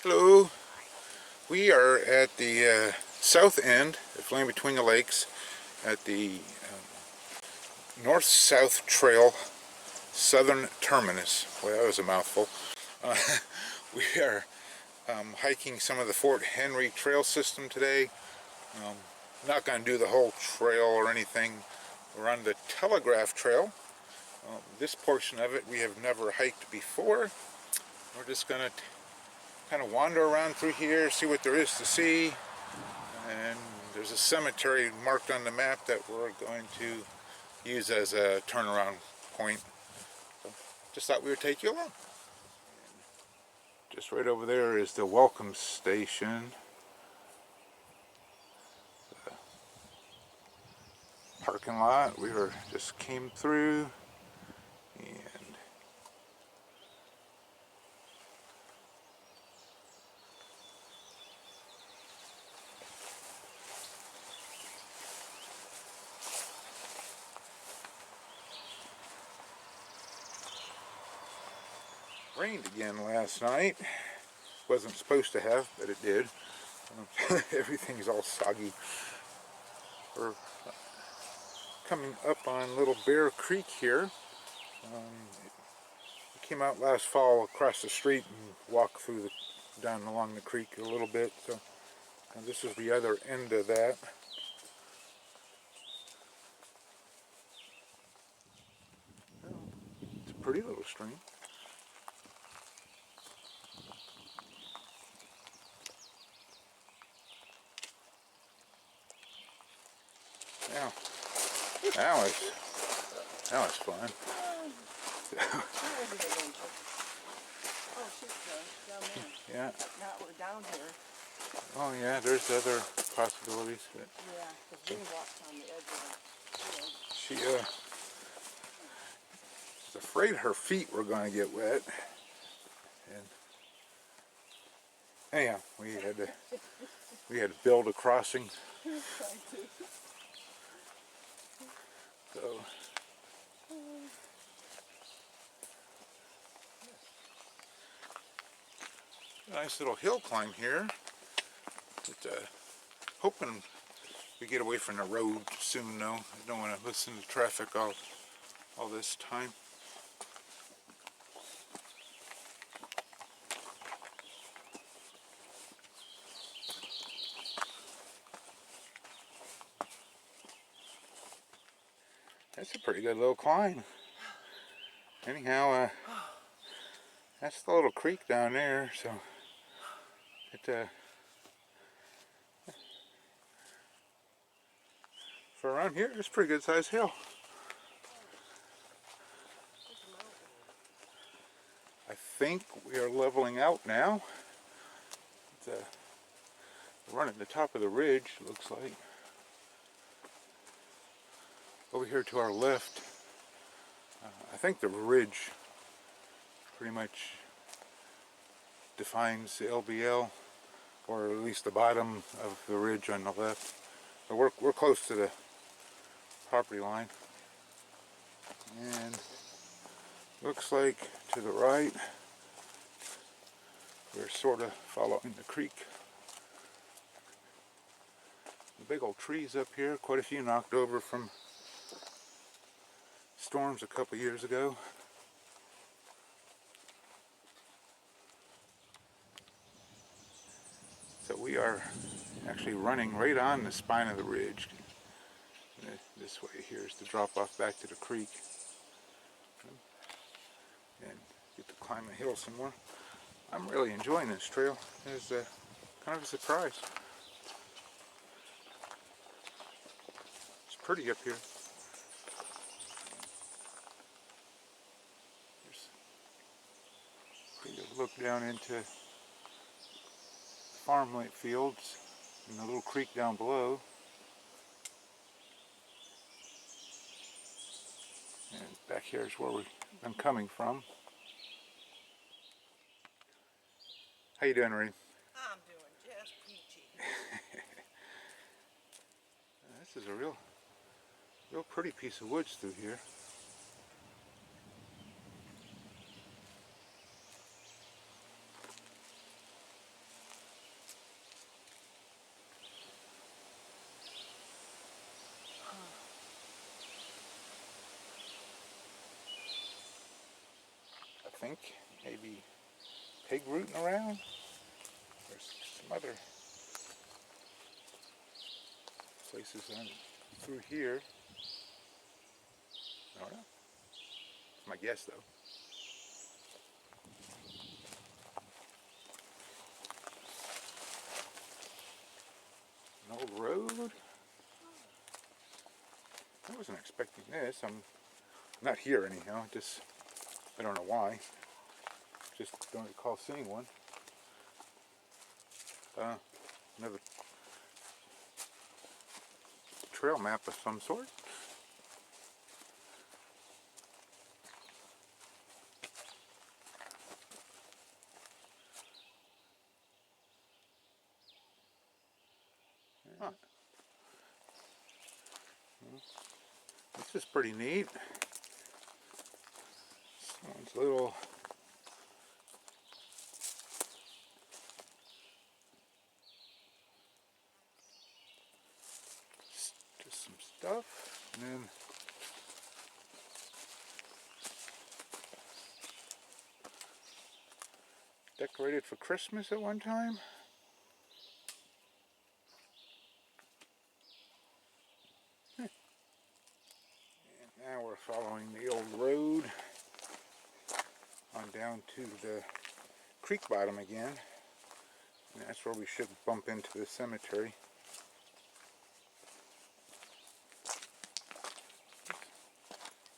Hello, we are at the south end of Flame Between the Lakes at the North-South Trail Southern Terminus. Well, that was a mouthful. Uh, we are hiking some of the Fort Henry trail system today. Not going to do the whole trail or anything. We're on the Telegraph Trail. This portion of it we have never hiked before. We're just going to kind of wander around through here, see what there is to see, and there's a cemetery marked on the map that we're going to use as a turnaround point. So just thought we would take you along. Just right over there is the welcome station. The parking lot we just came through, and rained again last night. Wasn't supposed to have, but it did. Everything's all soggy. We're coming up on Little Bear Creek here. We came out last fall across the street and walked through down along the creek a little bit. So this is the other end of that. It's a pretty little stream. Now it's fun. Yeah. Now we're down here. Oh yeah, there's other possibilities. But yeah, because we walked on the edge of the field. She is afraid her feet were going to get wet. And anyhow, we had to build a crossing. So nice little hill climb here. But, hoping we get away from the road soon though. I don't want to listen to traffic all this time. That's a pretty good little climb. Anyhow, that's the little creek down there, so for around here, it's a pretty good sized hill. I think we are leveling out now. We're running the top of the ridge, looks like. Over here to our left, I think the ridge pretty much defines the LBL, or at least the bottom of the ridge on the left. But we're close to the property line, and looks like to the right we're sort of following the creek. The big old trees up here, quite a few knocked over from storms a couple years ago. So we are actually running right on the spine of the ridge. This way here is the drop off back to the creek. And get to climb the hill some more. I'm really enjoying this trail. It's kind of a surprise. It's pretty up here. There's a pretty good look down into farmland fields and the little creek down below. And back here is where I'm coming from. How you doing, Reed? I'm doing just peachy. This is a real pretty piece of woods through here. think. Maybe pig rooting around. There's some other places on through here. I don't know. It's my guess though. An old road. I wasn't expecting this. I'm not here anyhow. Just I don't know why. Just don't recall seeing one. Another trail map of some sort. Huh. This is pretty neat. Someone's little just some stuff, and then decorated for Christmas at one time. And now we're following the old road on down to the creek bottom again. And that's where we should bump into the cemetery.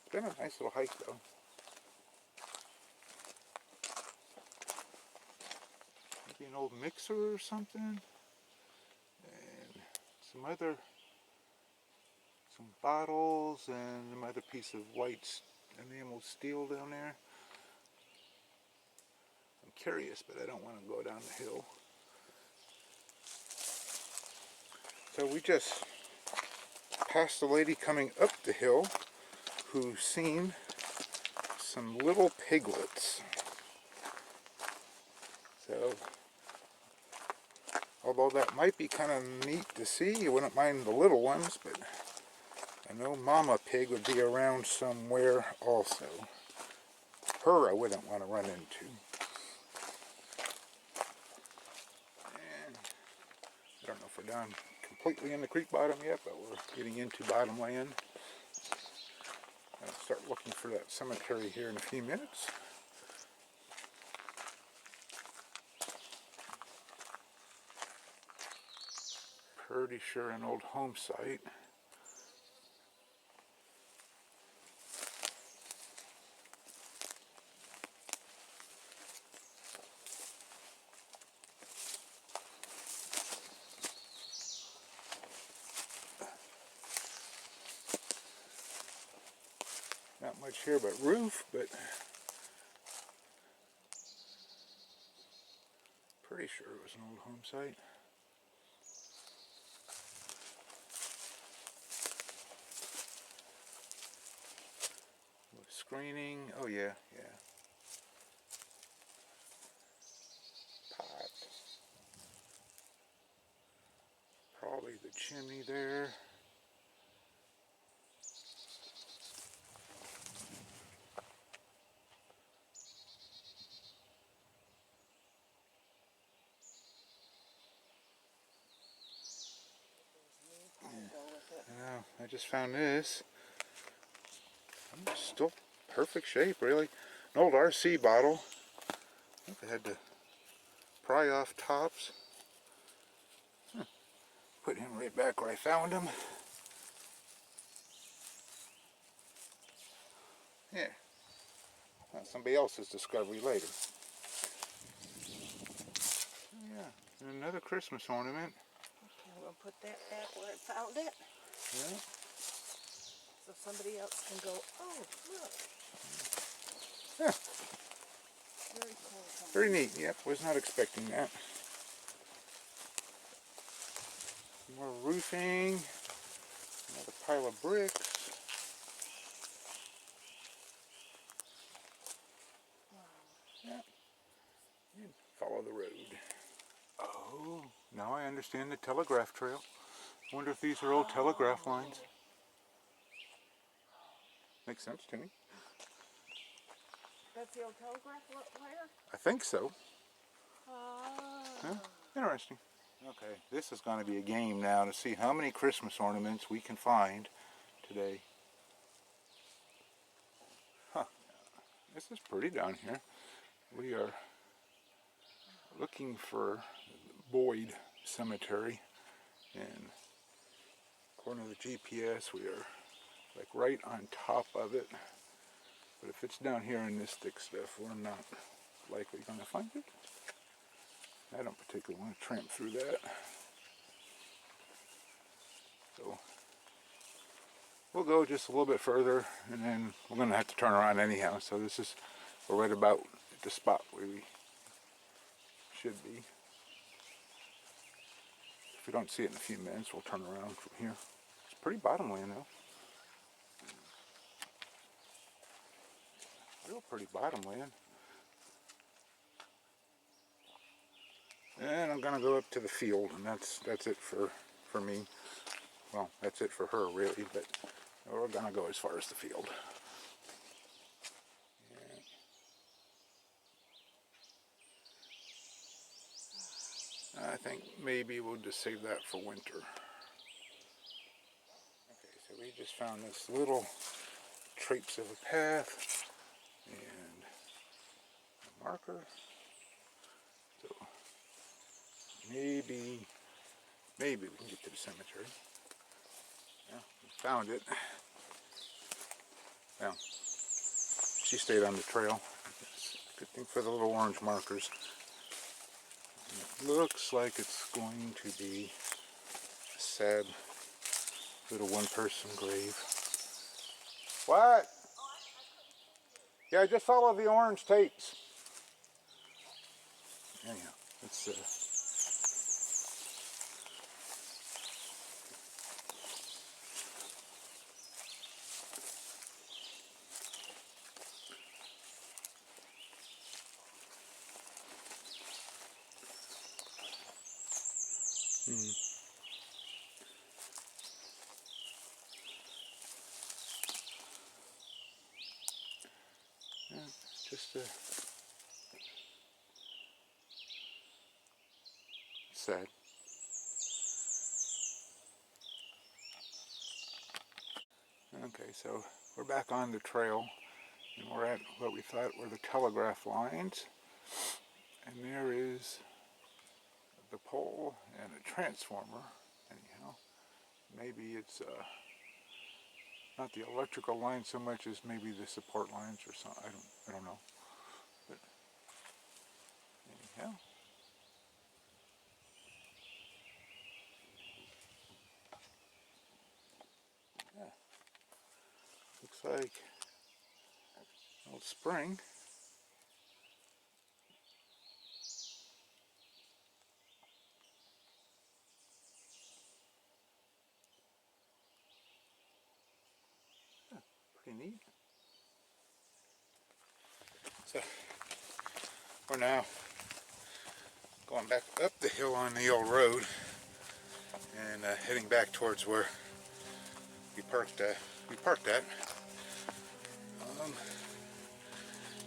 It's been a nice little hike though. Maybe an old mixer or something. And some bottles and another piece of white enameled steel down there. I'm curious, but I don't want to go down the hill. So we just passed a lady coming up the hill who seen some little piglets. So, although that might be kind of neat to see, you wouldn't mind the little ones, but I know Mama Pig would be around somewhere also. Her I wouldn't want to run into. And I don't know if we're down completely in the creek bottom yet, but we're getting into bottom land. I'll start looking for that cemetery here in a few minutes. Pretty sure an old home site. Not much here but roof, but pretty sure it was an old home site. With screening, oh yeah. Pot. Probably the chimney there. Yeah, I just found this. Still perfect shape, really. An old RC bottle. I think I had to pry off tops. Put him right back where I found him. Yeah. That's somebody else's discovery later. Yeah, and another Christmas ornament. Okay, I'm going to put that back where I found it. Yeah. So somebody else can go, oh, look. Yeah. Very cool. Very neat. Yep, was not expecting that. More roofing. Another pile of bricks. Yeah. And follow the road. Oh, now I understand the telegraph trail. Wonder if these are old telegraph lines. Makes sense to me. That's the old telegraph wire? I think so. Oh. Huh? Interesting. Okay, this is going to be a game now to see how many Christmas ornaments we can find today. Huh. This is pretty down here. We are looking for Boyd Cemetery, and according to the GPS, we are like right on top of it. But if it's down here in this thick stuff, we're not likely going to find it. I don't particularly want to tramp through that. So we'll go just a little bit further, and then we're going to have to turn around anyhow. So we're right about at the spot where we should be. If we don't see it in a few minutes, we'll turn around from here. It's pretty bottomland though. Real pretty bottomland. And I'm gonna go up to the field, and that's it for me. Well, that's it for her really, but we're gonna go as far as the field. I think maybe we'll just save that for winter. Okay, so we just found this little traipse of a path and a marker. So maybe we can get to the cemetery. Yeah, we found it. Well, she stayed on the trail. Good thing for the little orange markers. And it looks like it's going to be a sad little one-person grave. What? Yeah, just follow the orange tapes. Anyhow, it's yeah, just sad. Okay, so we're back on the trail, and we're at what we thought were the telegraph lines, and there is the pole and a transformer. Anyhow, maybe it's not the electrical line so much as maybe the support lines or something. I don't know. But anyhow, yeah, looks like old spring. Yeah, pretty neat. So we're now going back up the hill on the old road and heading back towards where we parked at.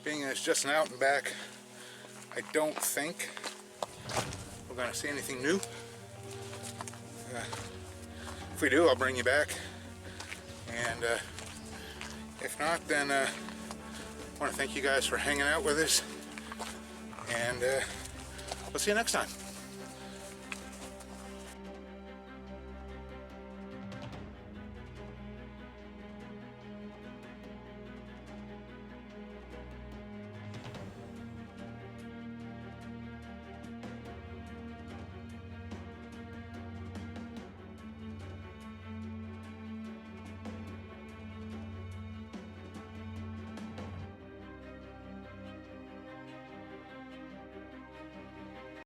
Being that it's just an out and back, I don't think we're going to see anything new. If we do, I'll bring you back. And if not, then I want to thank you guys for hanging out with us. And we'll see you next time.